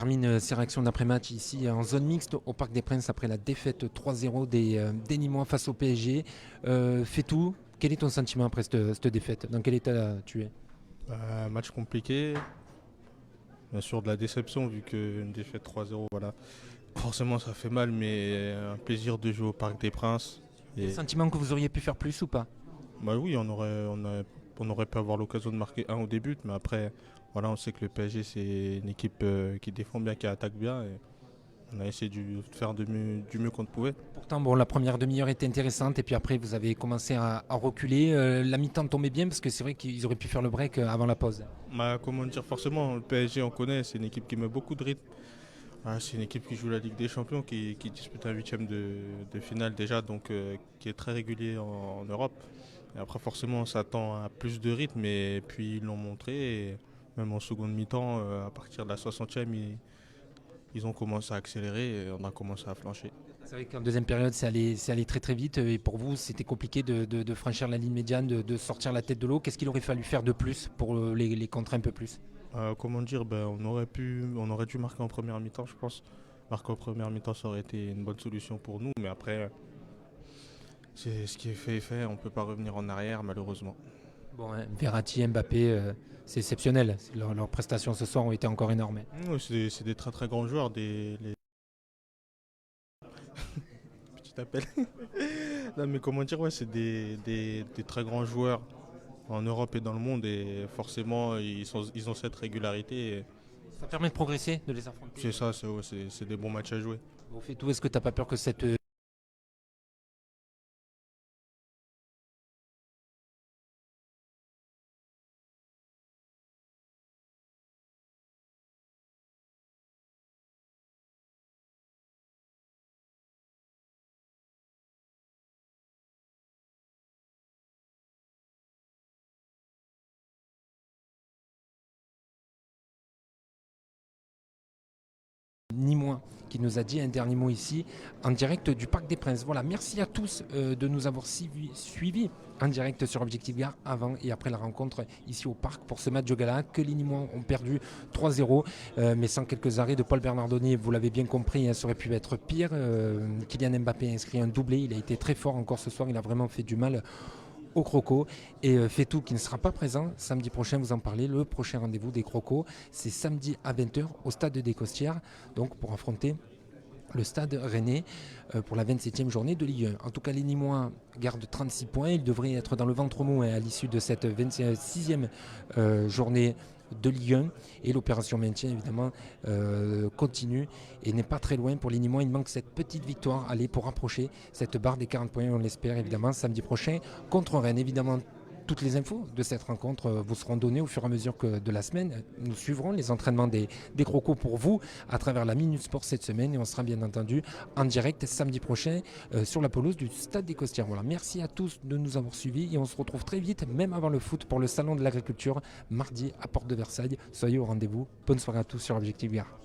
Termine ses réactions d'après-match ici en zone mixte au Parc des Princes après la défaite 3-0 des Nîmois face au PSG. Fais tout. Quel est ton sentiment après cette défaite? Dans quel état tu es? Match compliqué, bien sûr de la déception vu qu'une défaite 3-0, voilà. Forcément ça fait mal, mais un plaisir de jouer au Parc des Princes. Le Et sentiment que vous auriez pu faire plus ou pas? bah oui, on aurait pu avoir l'occasion de marquer un au début, mais après, voilà, on sait que le PSG c'est une équipe qui défend bien, qui attaque bien. Et on a essayé de faire du mieux qu'on pouvait. Pourtant, bon, la première demi-heure était intéressante et puis après, vous avez commencé à reculer. La mi-temps tombait bien parce que c'est vrai qu'ils auraient pu faire le break avant la pause. Bah, comment dire, forcément, le PSG on connaît, c'est une équipe qui met beaucoup de rythme. C'est une équipe qui joue la Ligue des Champions, qui dispute un huitième de finale déjà, donc qui est très régulier en Europe. Et après, forcément, on s'attend à plus de rythme, et puis ils l'ont montré. Et même en seconde mi-temps, à partir de la 60e, ils ont commencé à accélérer et on a commencé à flancher. C'est vrai qu'en deuxième période, c'est allé très très vite et pour vous, c'était compliqué de franchir la ligne médiane, de sortir la tête de l'eau. Qu'est-ce qu'il aurait fallu faire de plus pour les contrer un peu plus? Comment dire, on aurait dû marquer en première mi-temps, je pense. Marquer en première mi-temps, ça aurait été une bonne solution pour nous, mais après, c'est ce qui est fait est fait. On ne peut pas revenir en arrière, malheureusement. Bon, hein, Verratti, Mbappé, c'est exceptionnel. Leurs prestations ce soir ont été encore énormes. Ouais, c'est des très très grands joueurs, petit appel. Non, mais comment dire, ouais, c'est des très grands joueurs en Europe et dans le monde, et forcément, ils ont cette régularité. Et Ça permet de progresser, de les affronter. c'est ça, ouais, c'est des bons matchs à jouer. Au fait tout, est-ce que tu n'as pas peur que cette ni moins qui nous a dit un dernier mot ici en direct du Parc des Princes. Voilà, merci à tous de nous avoir suivis en direct sur Objectif Gare avant et après la rencontre ici au Parc pour ce match de gala que les Nîmois ont perdu 3-0 mais sans quelques arrêts de Paul Bernardoni, vous l'avez bien compris, hein, ça aurait pu être pire. Kylian Mbappé a inscrit un doublé, il a été très fort encore ce soir, il a vraiment fait du mal au Croco et Fetou qui ne sera pas présent samedi prochain, vous en parlez, le prochain rendez-vous des Crocos c'est samedi à 20h au stade des Costières, donc pour affronter le stade rennais pour la 27e journée de Ligue 1. En tout cas, les Nîmois gardent 36 points. Ils devraient être dans le ventre mou à l'issue de cette 26e journée de Ligue 1. Et l'opération maintien, évidemment, continue et n'est pas très loin pour les Nîmois. Il manque cette petite victoire pour rapprocher cette barre des 40 points. On l'espère, évidemment, samedi prochain contre Rennes. Évidemment, toutes les infos de cette rencontre vous seront données au fur et à mesure de la semaine. Nous suivrons les entraînements des Crocos pour vous à travers la Minute Sport cette semaine et on sera bien entendu en direct samedi prochain sur la pelouse du Stade des Costières. Voilà, merci à tous de nous avoir suivis et on se retrouve très vite, même avant le foot, pour le Salon de l'Agriculture, mardi à Porte de Versailles. Soyez au rendez-vous. Bonne soirée à tous sur Objectif Gare.